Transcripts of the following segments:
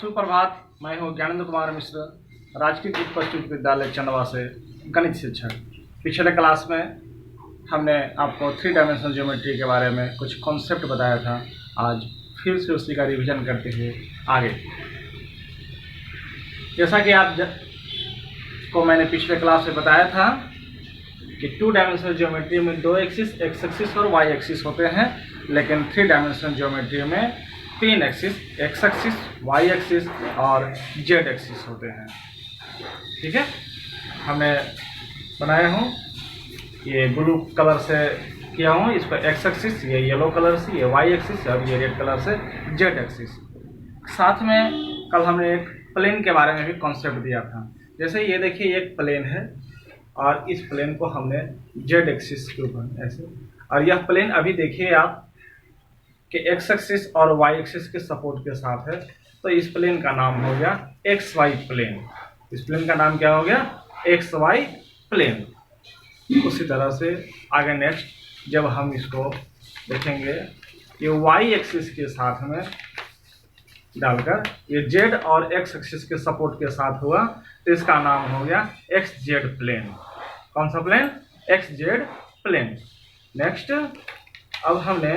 सुप्रभात। मैं हूँ ज्ञानेंद्र कुमार मिश्र, राजकीय उच्च विद्यालय चंदवा से गणित शिक्षक। पिछले क्लास में हमने आपको 3 डायमेंशनल ज्योमेट्री के बारे में कुछ कॉन्सेप्ट बताया था। आज फिर से उसी का रिवीजन करते हुए आगे, जैसा कि को मैंने पिछले क्लास में बताया था कि 2 डायमेंशनल ज्योमेट्री में 2 एक्सिस, एक्स एक्सिस और वाई एक्सिस होते हैं, लेकिन 3 डायमेंशनल ज्योमेट्री में 3 axis, X axis, Y axis और जेड एक्सिस होते हैं। ठीक है, हमने बनाया हूँ, ये ब्लू कलर से किया हूँ, इस पर एक्स एक्सिस, ये येलो कलर से, ये वाई एक्सिस और ये रेड कलर से जेड एक्सिस। साथ में कल हमने एक प्लेन के बारे में भी कॉन्सेप्ट दिया था। जैसे ये देखिए, एक प्लेन है और इस प्लेन को हमने जेड एक्सिस के ऊपर ऐसे, और यह प्लेन अभी देखिए आप कि एक्स एक्सिस और वाई एक्सिस के सपोर्ट के साथ है, तो इस प्लेन का नाम हो गया एक्स वाई प्लेन। इस प्लेन का नाम क्या हो गया? X Y plane. उसी तरह से आगे नेक्स्ट जब हम इसको देखेंगे कि वाई एक्सिस के साथ में डालकर ये जेड और एक्स एक्सिस के सपोर्ट के साथ हुआ, तो इसका नाम हो गया एक्स जेड प्लेन। कौन सा plane? X Z plane. Next अब हमने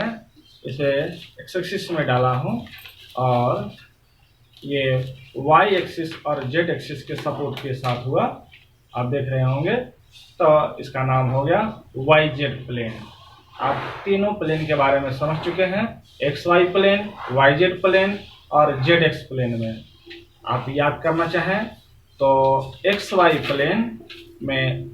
इसे एक्स एक्सिस में डाला हूँ और ये वाई एक्सिस और जेड एक्सिस के सपोर्ट के साथ हुआ, आप देख रहे होंगे, तो इसका नाम हो गया वाई जेड प्लेन। आप तीनों प्लेन के बारे में समझ चुके हैं, X Y plane, Y Z plane और जेड एक्स प्लेन में। आप याद करना चाहें तो एक्स वाई प्लेन में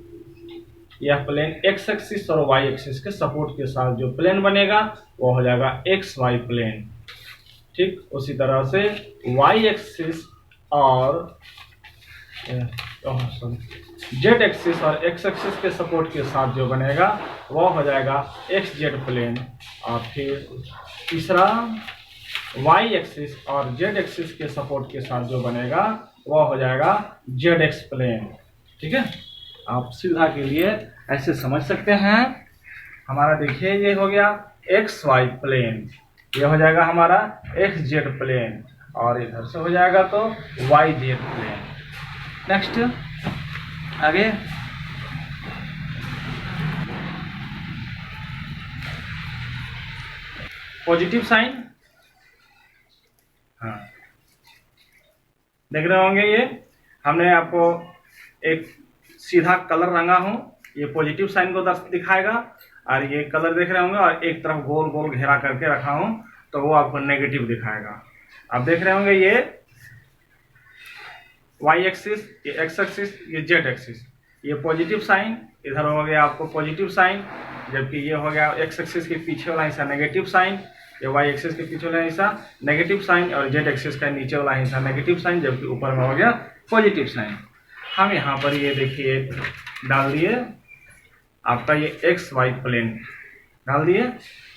यह प्लेन एक्स एक्सिस और वाई एक्सिस के सपोर्ट के साथ जो प्लेन बनेगा वो हो जाएगा एक्स वाई प्लेन। ठीक उसी तरह से वाई एक्सिस और जेड एक्सिस और एक्स एक्सिस के सपोर्ट के साथ जो बनेगा वो हो जाएगा एक्स जेड प्लेन। और फिर तीसरा वाई एक्सिस और जेड एक्सिस के सपोर्ट के साथ जो बनेगा वो हो जाएगा जेड एक्स प्लेन। ठीक है, आप सुविधा के लिए ऐसे समझ सकते हैं। हमारा देखिए ये हो गया एक्स वाई प्लेन, ये हो जाएगा हमारा एक्स जेड प्लेन, और इधर से हो जाएगा तो वाई जेड प्लेन। नेक्स्ट आगे, पॉजिटिव साइन। हाँ, देख रहे होंगे, ये हमने आपको एक सीधा कलर रंगा हूँ, ये पॉजिटिव साइन को दिखाएगा, और ये कलर देख रहे होंगे और एक तरफ गोल गोल घेरा करके रखा हूँ तो वो आपको नेगेटिव दिखाएगा। आप देख रहे होंगे ये वाई एक्सिस, ये एक्स एक्सिस, ये जेड एक्सिस, ये पॉजिटिव साइन, इधर हो गया आपको पॉजिटिव साइन, जबकि ये हो गया एक्स एक्सिस के पीछे वाला हिस्सा नेगेटिव साइन, ये वाई एक्सिस के पीछे वाला हिस्सा नेगेटिव साइन, और जेड एक्सिस का नीचे वाला हिस्सा नेगेटिव साइन, जबकि ऊपर में हो गया पॉजिटिव साइन। हम यहाँ पर ये देखिए डाल दिए आपका ये एक्स वाई प्लेन डाल दिए।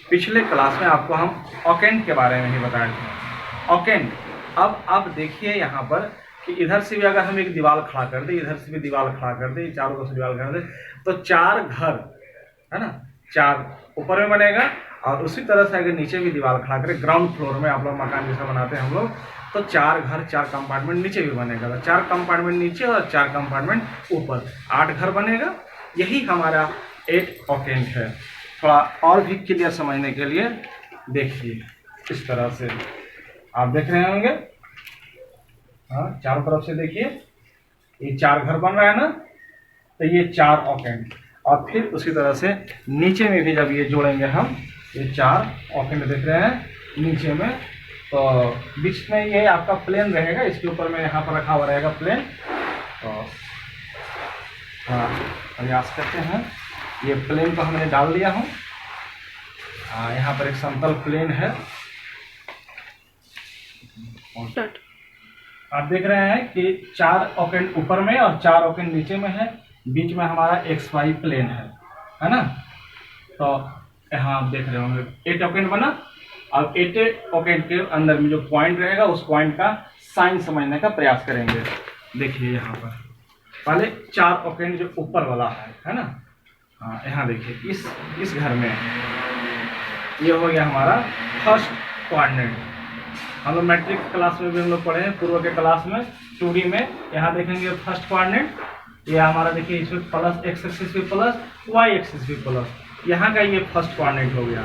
पिछले क्लास में आपको हम ऑकेंट के बारे में ही बताए थे। ऑकेंट, अब देखिए यहाँ पर कि इधर से भी अगर हम एक दीवार खड़ा कर दे, इधर से भी दीवार खड़ा कर दे, चारों तरफ से दीवार कर दे, तो 4 घर है ना, 4 ऊपर में बनेगा, और उसी तरह से अगर नीचे भी दीवार खड़ा करें, ग्राउंड फ्लोर में आप लोग मकान जैसा बनाते हैं हम लोग, तो 4 घर, 4 कंपार्टमेंट नीचे भी बनेगा, तो 4 कंपार्टमेंट नीचे और 4 कंपार्टमेंट ऊपर, 8 घर बनेगा। यही हमारा 8 ऑकेंट है। थोड़ा और भी क्लियर समझने के लिए देखिए, इस तरह से आप देख रहे होंगे, हाँ, चारों तरफ से देखिए, ये 4 घर बन रहा है ना, तो ये 4 ऑकेंट। और फिर उसी तरह से नीचे में भी जब ये जोड़ेंगे हम, ये 4 ऑकेंट देख रहे हैं नीचे में, तो बीच में ये आपका प्लेन रहेगा, इसके ऊपर में यहाँ पर रखा हुआ रहेगा प्लेन। तो हाँ, प्रयास करते हैं, ये प्लेन को हमने डाल दिया हूँ। यहाँ पर एक समतल प्लेन है, आप देख रहे हैं कि 4 ऑकेंट ऊपर में और 4 ऑकेंट नीचे में है, बीच में हमारा एक्स वाई प्लेन है ना। तो यहाँ आप देख रहे होंगे 8 ऑकेंट बना, और 8 ऑकेंट के अंदर में जो पॉइंट रहेगा उस पॉइंट का साइन समझने का प्रयास करेंगे। देखिए यहाँ पर पहले 4 ऑकेंट जो ऊपर वाला है ना, हाँ, यहाँ देखिए इस घर में ये हो गया हमारा फर्स्ट क्वाड्रेंट, हम लोग मैट्रिक क्लास में भी हम लोग पढ़े हैं, पूर्व के क्लास में 2D में। यहाँ देखेंगे फर्स्ट कोऑर्डिनेट, ये हमारा देखिए इसमें प्लस एक्स एक्सिस भी प्लस, वाई एक्सिस भी प्लस, यहाँ का ये फर्स्ट कोऑर्डिनेट हो गया।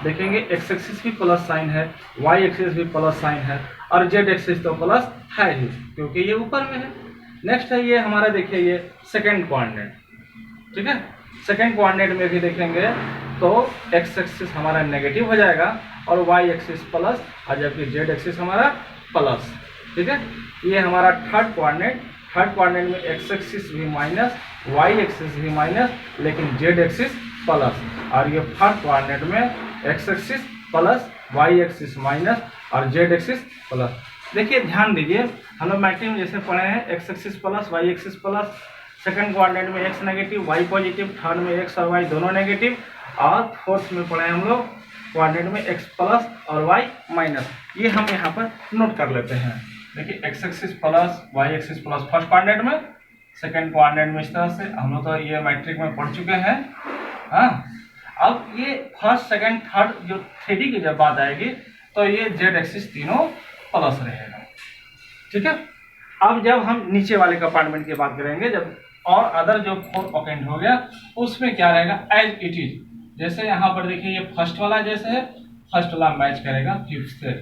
देखेंगे एक्स एक्सिस भी प्लस साइन है, वाई एक्सिस भी प्लस साइन है, और जेड एक्सिस तो प्लस है ही क्योंकि ये ऊपर में है। नेक्स्ट है ये हमारा देखिए ये सेकेंड कोऑर्डिनेट, ठीक है। सेकेंड कोऑर्डिनेट में भी देखेंगे तो एक्स एक्सिस हमारा नेगेटिव हो जाएगा और वाई एक्सिस प्लस, और जबकि जेड एक्सिस हमारा प्लस, ठीक है। ये हमारा थर्ड कोऑर्डिनेट, थर्ड कोऑर्डिनेट में एक्स एक्सिस भी माइनस, वाई एक्सिस भी माइनस, लेकिन जेड एक्सिस प्लस, और ये फोर्थ कोऑर्डिनेट में X axis plus, Y axis minus और जेड एक्सिस प्लस। देखिए ध्यान दीजिए, हम लोग मैट्रिक में जैसे पढ़े हैं x axis plus, Y axis plus, second coordinate में x negative, y positive, third में एक्स और वाई दोनों नेगेटिव, और फोर्थ में पढ़े हम लोग कोऑर्डिनेट में एक्स प्लस और वाई माइनस। ये हम यहाँ पर नोट कर लेते हैं। देखिए x axis plus, Y axis plus first coordinate में, सेकंड कोऑर्डिनेट में इस तरह से। हम लोग तो ये मैट्रिक में पढ़ चुके हैं। हाँ, अब ये फर्स्ट सेकंड थर्ड जो 3D की जब बात आएगी तो ये जेड एक्सिस तीनों प्लस रहेगा, ठीक है। अब जब हम नीचे वाले कंपार्टमेंट की बात करेंगे, जब और अदर जो फोर्थ ऑकेंट हो गया उसमें क्या रहेगा, एज इट इज। जैसे यहाँ पर देखिए ये फर्स्ट वाला जैसे है, फर्स्ट वाला मैच करेगा फिफ्थ से,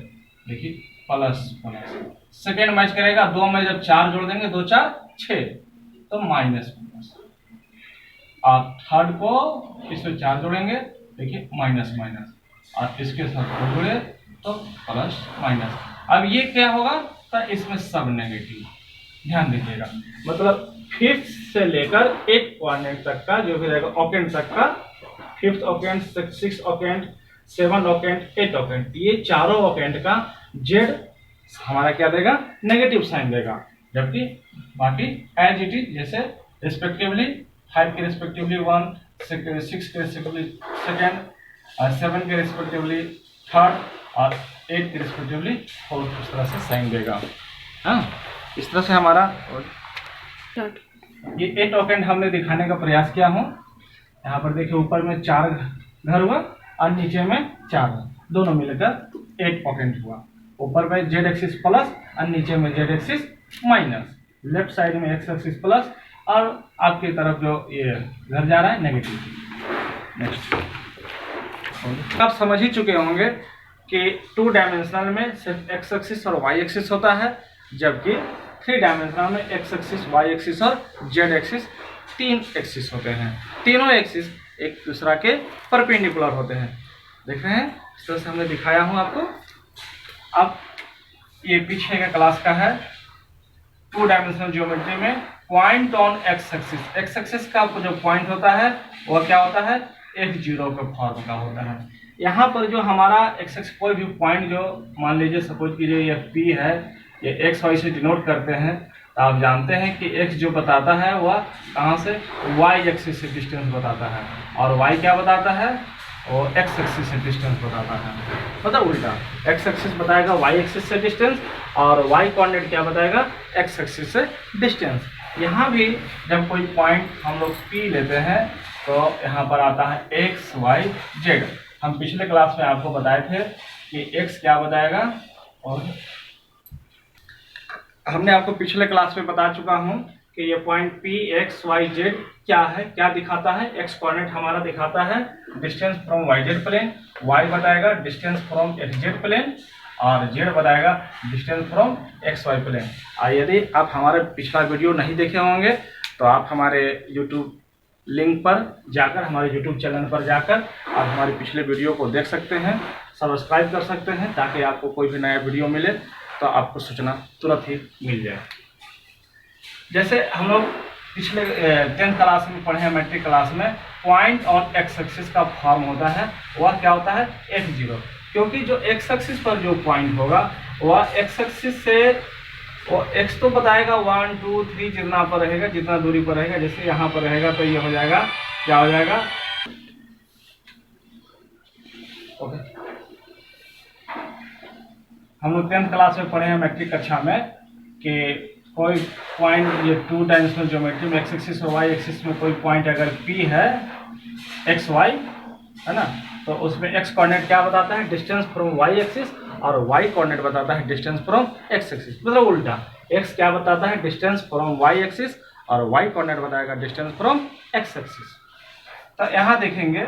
देखिए प्लस प्लस। सेकेंड मैच करेगा, दो में जब 4 जोड़ देंगे, 2 4 6 तो माइनस प्लस। आप थर्ड को इसमें 4 जोड़ेंगे, देखिए माइनस माइनस, और इसके साथ 2 जोड़े तो प्लस माइनस। अब ये क्या होगा, तो इसमें सब नेगेटिव, ध्यान दीजिएगा। मतलब फिफ्थ से लेकर 8 कोऑर्डिनेट तक का जो भी रहेगा ऑकेंट तक का, फिफ्थ ऑकेंट, 6 ऑकेंट, 7 ऑकेंट, 8 ऑकेंट, ये चारों ऑकेंट का जेड हमारा क्या देगा, नेगेटिव साइन देगा। जबकि बाकी एज इट इज, जैसे रिस्पेक्टिवली 5 के रिस्पेक्टिवली 1, 6 के रिस्पेक्टिवली सेकेंड, 7 के रिस्पेक्टिवली थर्ड, और 8 के रिस्पेक्टिवली फोर्थ, इस तरह से साइन देगा। हाँ, इस तरह से हमारा ये 8 ऑकेंट हमने दिखाने का प्रयास किया हूँ। यहाँ पर देखिए ऊपर में 4 घर हुआ और नीचे में 4, दोनों मिलकर 8 ऑकेंट हुआ। ऊपर में जेड एक्सिस प्लस और नीचे में Z axis minus, left side में एक्स एक्सिस प्लस और आपकी तरफ जो ये घर जा रहा है नेगेटिव। नेक्स्ट, आप समझ ही चुके होंगे कि 2 डायमेंशनल में सिर्फ एक्स एक्सिस और वाई एक्सिस होता है, जबकि 3 डायमेंशनल में एक्स एक्सिस, वाई एक्सिस और जेड एक्सिस 3 एक्सिस होते हैं। तीनों एक्सिस एक दूसरा के परपेंडिकुलर होते हैं। देख रहे हैं, इस तरह से हमने दिखाया हूँ आपको। अब ये पीछे का क्लास का है, 2 डायमेंशनल ज्योमेट्री में point on x axis. X axis का जो पॉइंट होता है वह क्या होता है, F0 के फॉर्म का होता है। यहाँ पर जो हमारा एक्स एक्सिस कोई भी पॉइंट जो मान लीजिए सपोज कीजिए ये P है, ये एक्स वाई से डिनोट करते हैं, तो आप जानते हैं कि एक्स जो बताता है वह कहाँ से, वाई एक्सिस से डिस्टेंस बताता है, और वाई क्या बताता है, वो एक्स एक्सिस से डिस्टेंस बताता है। मतलब उल्टा, एक्स एक्सिस बताएगा वाई एक्सिस से डिस्टेंस, और वाई कोऑर्डिनेट क्या बताएगा, एक्स एक्सिस से डिस्टेंस। यहाँ भी जब कोई पॉइंट हम लोग P लेते हैं तो यहाँ पर आता है एक्स वाई जेड। हम पिछले क्लास में आपको बताए थे कि एक्स क्या बताएगा, और हमने आपको पिछले क्लास में बता चुका हूँ कि ये point P X Y Z क्या है, क्या दिखाता है। एक्स कोऑर्डिनेट हमारा दिखाता है distance from y Z plane, y बताएगा distance from x Z plane, और जेड बताएगा distance from x Y plane. और यदि आप हमारे पिछला वीडियो नहीं देखे होंगे तो आप हमारे यूट्यूब लिंक पर जाकर, हमारे यूट्यूब चैनल पर जाकर आप हमारे पिछले वीडियो को देख सकते हैं, सब्सक्राइब कर सकते हैं, ताकि आपको कोई भी नया वीडियो मिले तो आपको सूचना तुरंत ही मिल जाए। जैसे हम लोग पिछले 10th क्लास में पढ़े हैं, मैट्रिक क्लास में, पॉइंट ऑन एक्स एक्सिस का फॉर्म होता है, वह क्या होता है, F0। क्योंकि जो एक्स एक्सिस पर जो पॉइंट होगा वह एक्स एक्सिस से वो एक्स तो बताएगा 1 2 3 जितना पर रहेगा, जितना दूरी पर रहेगा। जैसे यहाँ पर रहेगा तो ये हो जाएगा, क्या हो जाएगा, ओके। हम लोग 10th क्लास में पढ़े हैं मैट्रिक कक्षा में कि कोई पॉइंट, ये 2 डायमेंशनल ज्योमेट्री में एक्स एक्सिस और वाई एक्सिस में कोई पॉइंट अगर P है एक्स वाई, है ना, तो उसमें एक्स कोऑर्डिनेट क्या बताता है, डिस्टेंस फ्रॉम वाई एक्सिस, और वाई कोऑर्डिनेट बताता है डिस्टेंस फ्रॉम एक्स एक्सिस, मतलब उल्टा। एक्स क्या बताता है? डिस्टेंस फ्रॉम वाई एक्सिस, और वाई कोऑर्डिनेट बताएगा डिस्टेंस फ्रॉम एक्स एक्सिस। तो यहाँ देखेंगे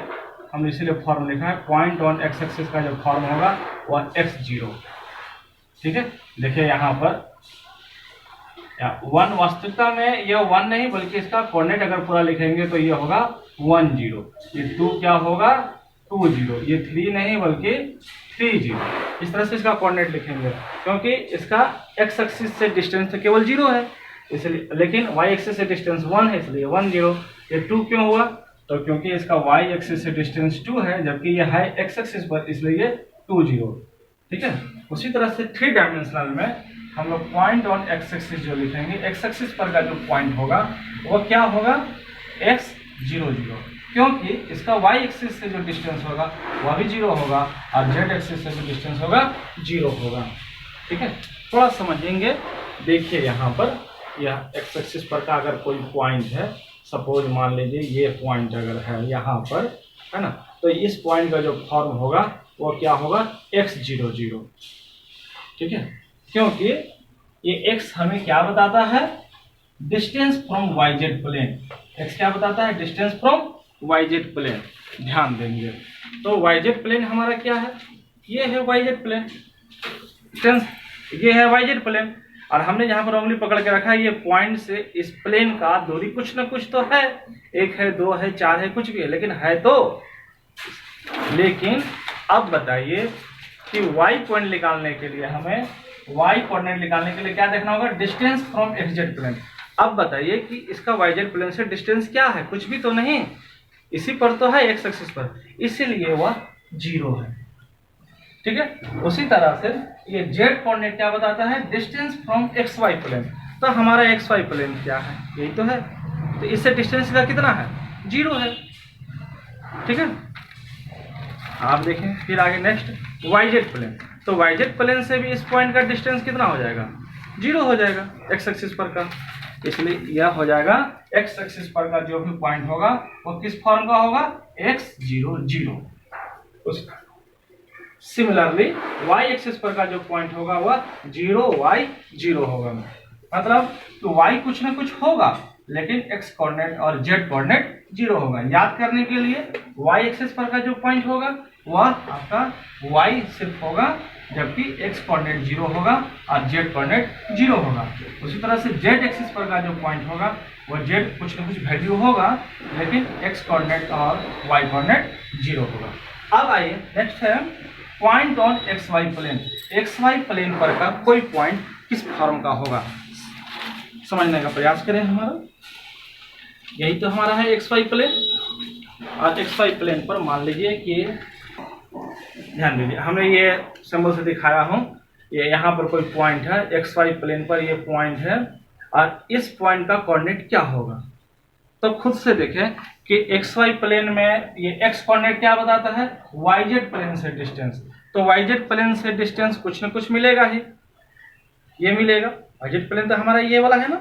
हम इसीलिए फॉर्म लिखा है, पॉइंट ऑन एक्स एक्सिस का जो फॉर्म होगा वह x0, ठीक है। देखिए यहाँ पर 1, वास्तविकता में यह 1 नहीं बल्कि इसका कोऑर्डिनेट अगर पूरा लिखेंगे तो ये होगा 1 0, ये 2 क्या होगा 2 0, ये 3 नहीं बल्कि 3 0। इस तरह से इसका कोऑर्डिनेट लिखेंगे, क्योंकि इसका एक्स एक्सिस से डिस्टेंस तो केवल 0 है इसलिए, लेकिन वाई एक्सिस से डिस्टेंस 1 है इसलिए 1 0। ये 2 क्यों हुआ? तो क्योंकि इसका वाई एक्सिस से डिस्टेंस 2 है जबकि ये है एक्स एक्सिस पर, इसलिए ये 2 0, ठीक है। उसी तरह से 3 डायमेंशनल में हम लोग पॉइंट ऑन एक्स एक्सिस जो लिखेंगे, एक्स एक्सिस पर का जो पॉइंट होगा वो क्या होगा x0 0, क्योंकि इसका y एक्सिस से जो डिस्टेंस होगा वह भी 0 होगा और z एक्सिस से जो डिस्टेंस होगा 0 होगा, ठीक है। थोड़ा समझेंगे। देखिए यहाँ पर यह एक्स एक्सिस पर का अगर कोई पॉइंट है, सपोज मान लीजिए ये पॉइंट अगर है यहाँ पर, है ना, तो इस पॉइंट का जो फॉर्म होगा वो क्या होगा x0 0, ठीक है। क्योंकि ये x हमें क्या बताता है? Distance from yz plane. x क्या बताता है? Distance from yz plane. ध्यान देंगे तो yz प्लेन हमारा क्या है? ये है yz प्लेन, ये है yz प्लेन, और हमने यहाँ पर उंगली पकड़ के रखा है, ये पॉइंट से इस प्लेन का दूरी कुछ ना कुछ तो है, 1 है 2 है 4 है कुछ भी है, लेकिन है तो। लेकिन अब बताइए कि y पॉइंट निकालने के लिए हमें y कोऑर्डिनेट निकालने के लिए क्या देखना होगा? Distance from xz plane. अब बताइए कि इसका yz प्लेन से डिस्टेंस क्या है? कुछ भी तो नहीं, इसी पर तो है x एक्सिस पर, इसीलिए वह 0 है, ठीक है। उसी तरह से ये z कोऑर्डिनेट क्या बताता है? Distance from xy plane. तो हमारा xy प्लेन क्या है? यही तो है, तो इससे डिस्टेंस का कितना है? 0 है, ठीक है। आप देखें फिर आगे नेक्स्ट yz प्लेन। तो yz प्लेन से भी इस पॉइंट का डिस्टेंस कितना हो जाएगा? 0 हो जाएगा x एक्सिस पर का, इसलिए यह हो जाएगा x एक्सिस पर का जो भी पॉइंट होगा वो किस फॉर्म का होगा? x0 0। सिमिलरली y एक्सिस पर का जो पॉइंट होगा वह 0 y 0 होगा, मतलब तो y कुछ ना कुछ होगा लेकिन x कोऑर्डिनेट और z कोऑर्डिनेट 0 होगा। याद करने के लिए y एक्सिस पर का जो पॉइंट होगा वह आपका y सिर्फ होगा जबकि x कोऑर्डिनेट 0 होगा और z कोऑर्डिनेट 0 होगा। उसी तरह से z एक्सिस पर का जो पॉइंट होगा वह z कुछ ना कुछ वैल्यू होगा लेकिन x कोऑर्डिनेट और y कोऑर्डिनेट 0 होगा। अब आइए नेक्स्ट है point on xy plane. xy plane पर का कोई पॉइंट किस फॉर्म का होगा समझने का प्रयास करें। हमारा यही तो हमारा है xy प्लेन, और xy प्लेन पर मान लीजिए कि ध्यान दीजिए हमने ये सिंबल से दिखाया हूँ, ये यहाँ पर कोई पॉइंट है xy प्लेन पर, ये पॉइंट है और इस पॉइंट का कोऑर्डिनेट क्या होगा। तो खुद से देखें कि xy प्लेन में ये x कोऑर्डिनेट क्या बताता है? yz प्लेन से डिस्टेंस। तो yz प्लेन से डिस्टेंस कुछ ना कुछ मिलेगा ही, ये मिलेगा। yz प्लेन तो हमारा ये वाला है ना,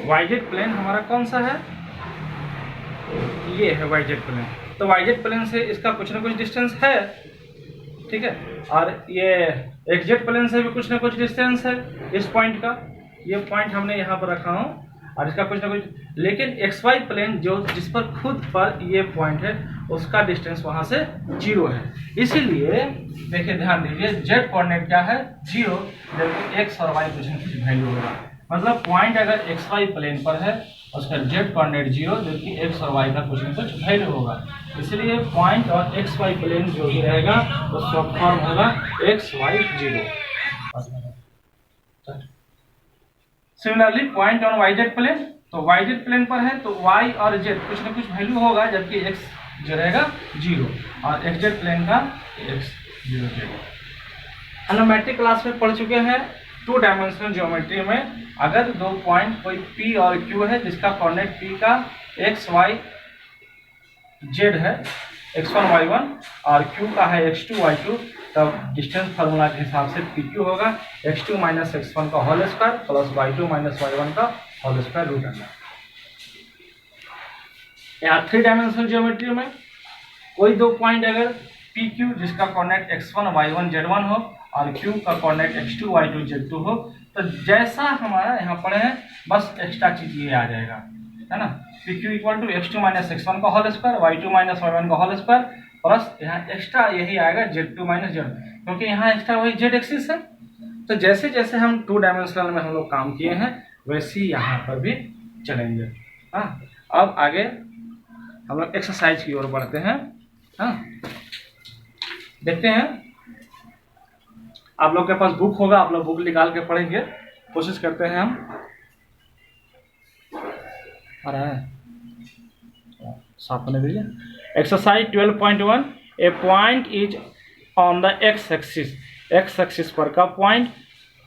yz प्लेन हमारा कौन सा है? ये है yz प्लेन। तो yz प्लेन से इसका कुछ ना कुछ डिस्टेंस है, ठीक है। और ये xz प्लेन से भी कुछ ना कुछ डिस्टेंस है इस पॉइंट का, ये पॉइंट हमने यहाँ पर रखा हूँ और इसका कुछ ना कुछ, लेकिन xy प्लेन जो जिस पर खुद पर ये पॉइंट है उसका डिस्टेंस वहां से 0 है। इसीलिए देखिए ध्यान दीजिए z कोऑर्डिनेट क्या है? 0, जबकि x और y कुछ ना कुछ वैल्यू होगा। मतलब पॉइंट अगर xy प्लेन पर है उसका z कोऑर्डिनेट 0 जबकि x और y का कुछ ना कुछ वैल्यू होगा। इसलिए पॉइंट और xy प्लेन जो भी रहेगा उसका फॉर्म होगा xy 0। Similarly point on yz plane, तो yz प्लेन पर है तो y और z कुछ ना कुछ वैल्यू होगा जबकि x जो रहेगा 0 और xz प्लेन का x0 0। एनामेट्रिक क्लास में पढ़ चुके हैं 2 डायमेंशनल ज्योमेट्री में अगर दो पॉइंट कोई p और q है जिसका कोऑर्डिनेट p का x y z है, x1 y1 और q का है x2 y2, तब डिस्टेंस फार्मूला के हिसाब से pq होगा x2 माइनस x1 का whole square plus y2 minus y1 का होल स्क्वायर रूट अंडर। यहाँ 3 डायमेंशनल ज्योमेट्री में कोई दो पॉइंट अगर पी क्यू जिसका कोऑर्डिनेट x1 y1 z1 हो और क्यू का कोऑर्डिनेट x2 y2 z2 हो, तो जैसा हमारा यहाँ पढ़े हैं बस एक्स्ट्रा चीज ये आ जाएगा, है ना। P Q equal to x2 minus x1 का whole square, y2 minus y1 का होल स्क्वायर, प्लस यहाँ एक्स्ट्रा यही आएगा z2 माइनस z, क्योंकि यहाँ एक्स्ट्रा वही z एक्सिस है। तो जैसे जैसे हम 2 डायमेंशनल में हम लोग काम किए हैं वैसे ही यहाँ पर भी चलेंगे। हाँ, अब आगे हम लोग एक्सरसाइज की ओर बढ़ते हैं। हाँ, देखते हैं, आप लोग के पास बुक होगा, आप लोग बुक निकाल के पढ़ेंगे, कोशिश करते हैं हम। आ रहा है, साफ करने दीजिए। Exercise 12.1, A point is on the X axis, X axis पर का point,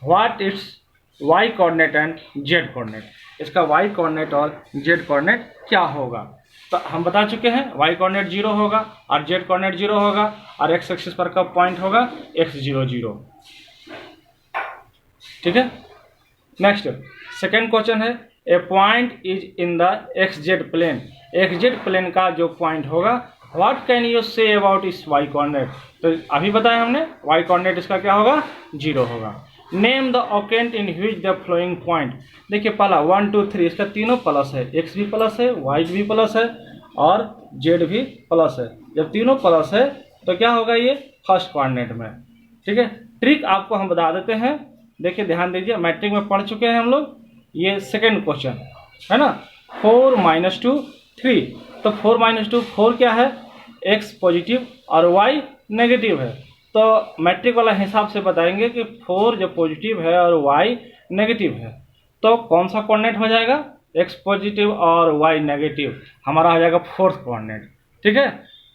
what its Y coordinate and Z coordinate, इसका वाई कोऑर्डिनेट और जेड कोऑर्डिनेट क्या होगा। तो हम बता चुके हैं वाई कोऑर्डिनेट 0 होगा और जेड कोऑर्डिनेट 0 होगा और एक्स एक्सिस पर का पॉइंट होगा x0 0। ठीक है। नेक्स्ट सेकेंड क्वेश्चन है, a point is in the xz plane, xz plane का जो पॉइंट होगा, what can you say about इस वाई कोऑर्डिनेट। तो अभी बताया हमने वाई कोऑर्डिनेट इसका क्या होगा, 0 होगा। Name the octant in which the following point, देखिए पहला 1 2 3 इसका तीनों प्लस है, x भी प्लस है, y भी प्लस है और z भी प्लस है। जब तीनों प्लस है तो क्या होगा, ये फर्स्ट कोऑर्डिनेट में। ठीक है, ट्रिक आपको हम बता देते हैं, देखिए ध्यान दीजिए, मैट्रिक में पढ़ चुके हैं हम लोग। ये सेकेंड क्वेश्चन है ना, 4 - 2 3, तो 4 - 2 4 क्या है, x पॉजिटिव और y नेगेटिव है। तो मैट्रिक वाला हिसाब से बताएंगे कि 4 जो पॉजिटिव है और y नेगेटिव है, तो कौन सा कोऑर्डिनेट हो जाएगा, x पॉजिटिव और y नेगेटिव, हमारा हो जाएगा फोर्थ कोऑर्डिनेट। ठीक है,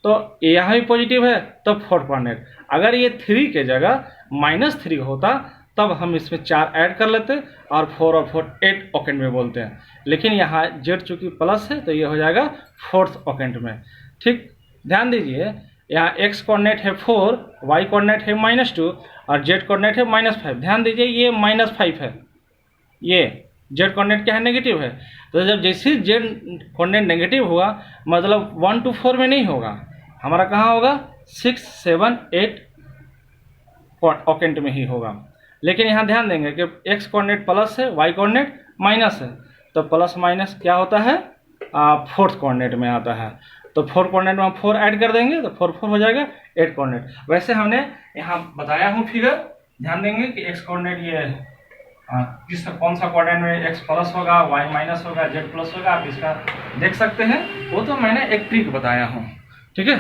तो यहाँ भी पॉजिटिव है तो फोर्थ कोऑर्डिनेट। अगर ये 3 के जगह -3 होता तब हम इसमें 4 ऐड कर लेते और 4 और 4 8 ऑकेंट में बोलते हैं, लेकिन यहाँ z चूँकि प्लस है तो ये हो जाएगा फोर्थ ऑकेंट में। ठीक, ध्यान दीजिए, यहाँ x कोऑर्डिनेट है 4, y कोऑर्डिनेट है -2 और z कोऑर्डिनेट है -5। ध्यान दीजिए ये -5 है, ये z कोऑर्डिनेट क्या है, नेगेटिव है। तो जब जैसे z कोऑर्डिनेट नेगेटिव होगा मतलब 1 to 4 में नहीं होगा, हमारा कहाँ होगा, 6 7 8 ऑकेंट में ही होगा। लेकिन यहाँ ध्यान देंगे कि x कोऑर्डिनेट प्लस है, y कोऑर्डिनेट माइनस है, तो प्लस माइनस क्या होता है, फोर्थ कोऑर्डिनेट में आता है। तो 4 कोऑर्डिनेट में हम 4 ऐड कर देंगे तो 4 4 हो जाएगा 8 कोऑर्डिनेट। वैसे हमने यहाँ बताया हूँ फिगर, ध्यान देंगे कि x कोऑर्डिनेट ये किसका कौन सा कोऑर्डिनेट में x प्लस होगा, y माइनस होगा, z प्लस होगा, आप इसका देख सकते हैं, वो तो मैंने एक ट्रिक बताया हूँ। ठीक है,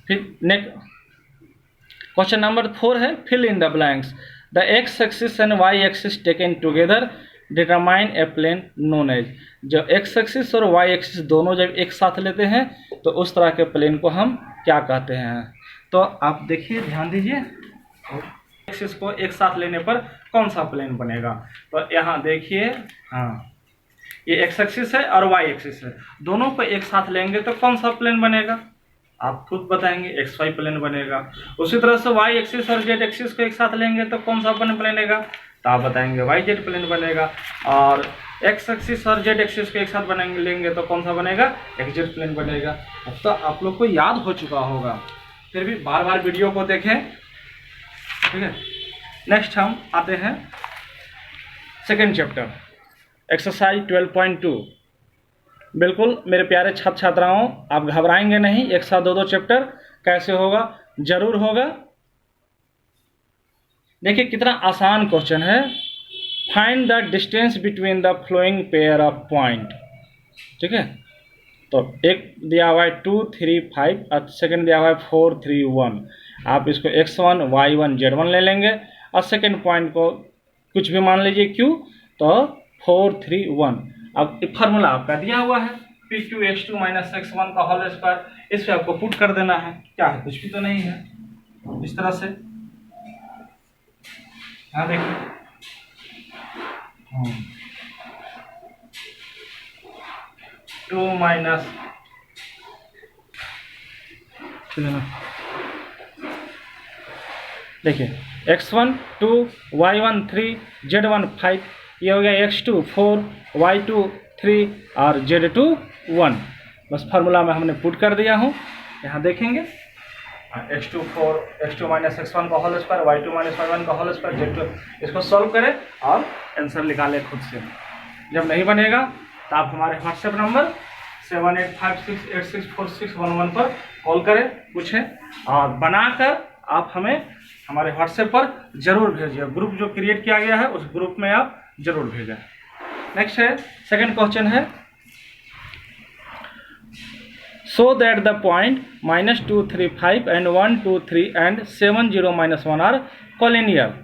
फिर नेक्स्ट क्वेश्चन नंबर 4 है, fill in the blanks, the x axis and y axis taken together determine a plane known as. जो x एक्सिस और y एक्सिस दोनों जब एक साथ लेते हैं तो उस तरह के प्लेन को हम क्या कहते हैं। तो आप देखिए, ध्यान दीजिए, एक्सिस को एक साथ लेने पर कौन सा प्लेन बनेगा। तो यहाँ देखिए, हाँ ये x एक्सिस है और y एक्सिस है, दोनों को एक साथ लेंगे तो कौन सा प्लेन बनेगा, आप खुद बताएंगे, xy प्लेन बनेगा। उसी तरह से y एक्सिस और z एक्सिस को एक साथ लेंगे तो कौन सा प्लेन बनेगा, तो आप बताएंगे yz प्लेन बनेगा। और x एक्सिस और z एक्सिस को एक साथ बनेंगे लेंगे तो कौन सा बनेगा, xz प्लेन बनेगा। अब तो आप लोग को याद हो चुका होगा, फिर भी बार बार वीडियो को देखें। ठीक है, नेक्स्ट हम आते हैं सेकेंड चैप्टर, एक्सरसाइज 12.2। बिल्कुल मेरे प्यारे छात्र छात्राओं, आप घबराएंगे नहीं, एक साथ 2 चैप्टर कैसे होगा, जरूर होगा। देखिए कितना आसान क्वेश्चन है, find the distance between the flowing pair of point. ठीक है, तो एक दिया हुआ है 2 3 5 और सेकेंड दिया हुआ है 4 3 1। आप इसको x1 y1 z1 ले लेंगे और सेकेंड पॉइंट को कुछ भी मान लीजिए q, तो 4 3 1। अब फार्मूला आपका दिया हुआ है PQ x2 - x1 का होल स्क्वायर, इस पे आपको पुट कर देना है, क्या है, कुछ भी तो नहीं है, इस तरह से। हाँ देखिए, टू माइनस देखिए x1 2 y1 3 z1 5, ये हो गया x2 4 y2 3 और z2 1। बस फार्मूला में हमने पुट कर दिया हूँ, यहाँ देखेंगे x2 माइनस x1 का whole square, y2 minus y1 का होल स्क्वायर, z2, इसको सॉल्व करें और आंसर निकालें खुद से। जब नहीं बनेगा तो आप हमारे व्हाट्सएप नंबर 7856864611 पर कॉल करें, पूछें और बनाकर आप हमें हमारे व्हाट्सएप पर जरूर भेजिए। ग्रुप जो क्रिएट किया गया है उस ग्रुप में आप जरूर भेजें। नेक्स्ट है, सेकंड क्वेश्चन है, so that the point -2 3 5 and 1 2 3 and 7 0 -1 are collinear.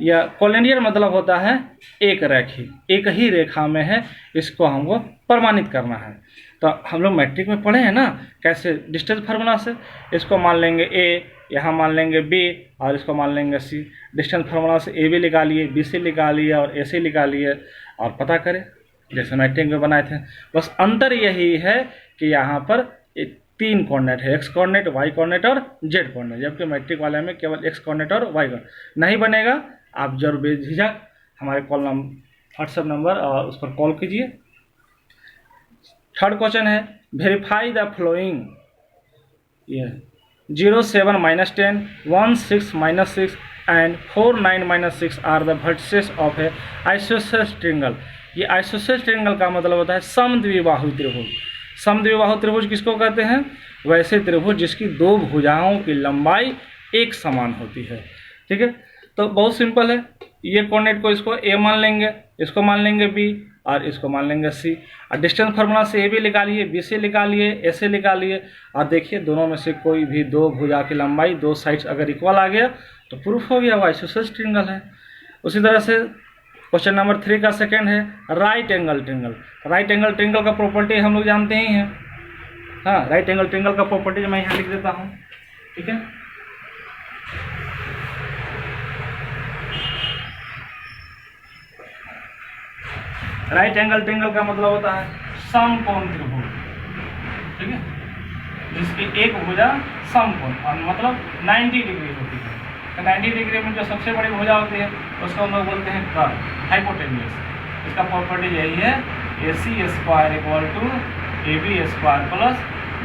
या कोलिनियर मतलब होता है एक रेखी, एक ही रेखा में है, इसको हमको प्रमाणित करना है। तो हम लोग मैट्रिक में पढ़े हैं ना कैसे, डिस्टेंस फार्मूला से इसको मान लेंगे a, यहाँ मान लेंगे b और इसको मान लेंगे c। डिस्टेंस फार्मूला से a भी निकालिए, b c निकालिए और a c निकालिए और पता करें जैसे मैट्रिक में बनाए थे। बस अंतर यही है कि यहाँ पर 3 कोऑर्डिनेट है, x कोऑर्डिनेट, y कोऑर्डिनेट और z कोऑर्डिनेट, जबकि मैट्रिक वाले में केवल x कोऑर्डिनेट और y कोऑर्डिनेट। नहीं बनेगा आप जरूर बेझिझक हमारे कॉल व्हाट्सएप नंबर और उस पर कॉल कीजिए। थर्ड क्वेश्चन है, वेरीफाई द फ्लोइंग, ये 0 7 -10 1 6 -6 and 4 9 -6 are the vertices of a isosceles triangle. ये आइसोसेलेस ट्रायंगल का मतलब होता है समद्विबाहु त्रिभुज। समद्विबाहु त्रिभुज किसको कहते हैं? वैसे त्रिभुज जिसकी दो भुजाओं की लंबाई एक समान होती है। ठीक है, तो बहुत सिंपल है, ये कोऑर्डिनेट को इसको a मान लेंगे, इसको मान लेंगे b और इसको मान लेंगे c। और डिस्टेंस फार्मूला से a भी निकालिए, b से निकालिए, a से निकालिए और देखिए दोनों में से कोई भी दो भुजा की लंबाई दो साइड्स अगर इक्वल आ गया तो प्रूफ हो गया वो आइसोसेलेस ट्रायंगल है। उसी तरह से क्वेश्चन नंबर 3 का सेकंड है, right angle triangle. Right angle triangle का प्रॉपर्टी हम लोग जानते ही हैं। हाँ, राइट एंगल ट्रायंगल का प्रॉपर्टी मैं यहाँ लिख देता हूँ। ठीक है, राइट एंगल ट्रायंगल का मतलब होता है समकोण त्रिभुज। ठीक है, जिसकी एक भुजा समकोण और मतलब 90 डिग्री होती है। तो 90 डिग्री में जो सबसे बड़ी भुजा होती है उसको हम लोग बोलते हैं कर्व, हाइपोटेन्यूज। इसका प्रॉपर्टी यही है, AC² = AB² +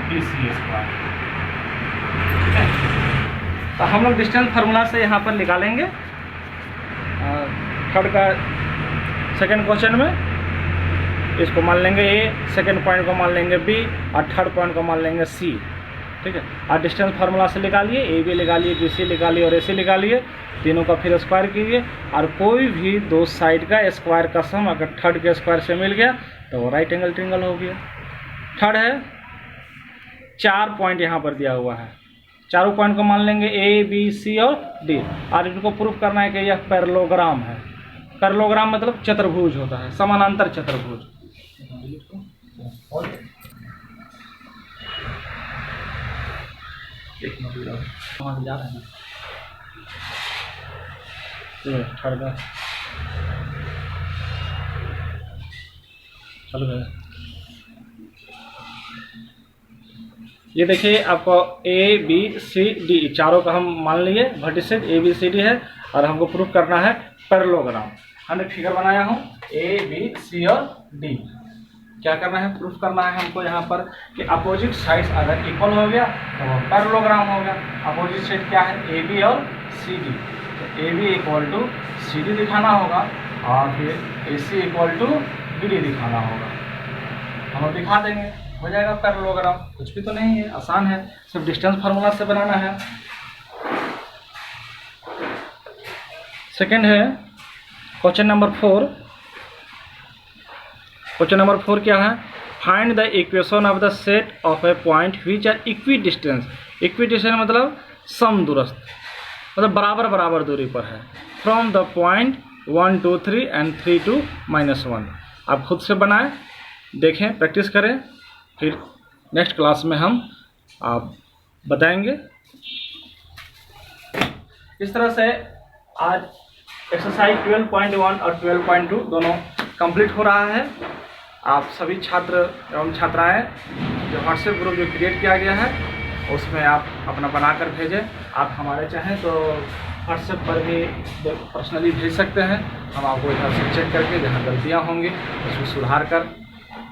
BC²। ठीक है, तो हम लोग डिस्टेंस फार्मूला से यहाँ पर निकालेंगे। थर्ड का सेकंड क्वेश्चन में इसको मान लेंगे a, सेकंड पॉइंट को मान लेंगे b और थर्ड पॉइंट को मान लेंगे c। ठीक है, और डिस्टेंस फार्मूला से निकालिए, a भी निकालिए, b c निकालिए और a c निकालिए, तीनों का फिर स्क्वायर कीजिए और कोई भी दो साइड का स्क्वायर का सम अगर थर्ड के स्क्वायर से मिल गया तो वो राइट एंगल ट्रायंगल हो गया। थर्ड है, 4 पॉइंट यहाँ पर दिया हुआ है, चारों पॉइंट को मान लेंगे a, b, c और d और इनको प्रूफ करना है कि यह पैरेललोग्राम है। पैरेललोग्राम मतलब चतुर्भुज होता है, समानांतर चतुर्भुज। जा रहे हैं चलो गए। ये देखिए आपको ए बी सी डी चारों का हम मान लिए vertices A B C D है और हमको प्रूफ करना है पैरेललोग्राम। हमने फिगर बनाया हूँ ए बी सी और डी। क्या करना है, प्रूफ करना है हमको यहाँ पर कि अपोजिट साइड्स अगर इक्वल हो गया तो वो पैरेललोग्राम हो गया। अपोजिट साइड क्या है, ए बी और सी डी। तो ए बी = सी डी दिखाना होगा और फिर ए सी = बी डी दिखाना होगा। हम लोग दिखा देंगे, हो जाएगा पैरेललोग्राम। कुछ भी तो नहीं है, आसान है, सिर्फ डिस्टेंस फार्मूला से बनाना है। सेकंड है क्वेश्चन नंबर 4। क्वेश्चन नंबर 4 क्या है, find the equation of the set of a point which are equidistance. Equidistance मतलब समदूरस्थ, मतलब बराबर बराबर दूरी पर है। From the point 1 2 3 and 3 2 -1। आप खुद से बनाएं, देखें, प्रैक्टिस करें, फिर नेक्स्ट क्लास में हम आप बताएंगे। इस तरह से आज एक्सरसाइज 12.1 और 12.2 दोनों कंप्लीट हो रहा है। आप सभी छात्र एवं छात्राएं जो व्हाट्सएप ग्रुप जो क्रिएट किया गया है उसमें आप अपना बनाकर भेजें। आप हमारे चाहें तो व्हाट्सएप पर भी पर्सनली भेज सकते हैं, हम आपको इधर से चेक करके जहाँ गलतियाँ होंगी उसको सुधार कर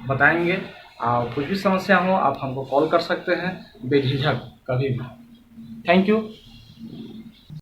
बताएंगे। और कुछ भी समस्या हो आप हमको कॉल कर सकते हैं बेझिझक कभी भी। Thank you.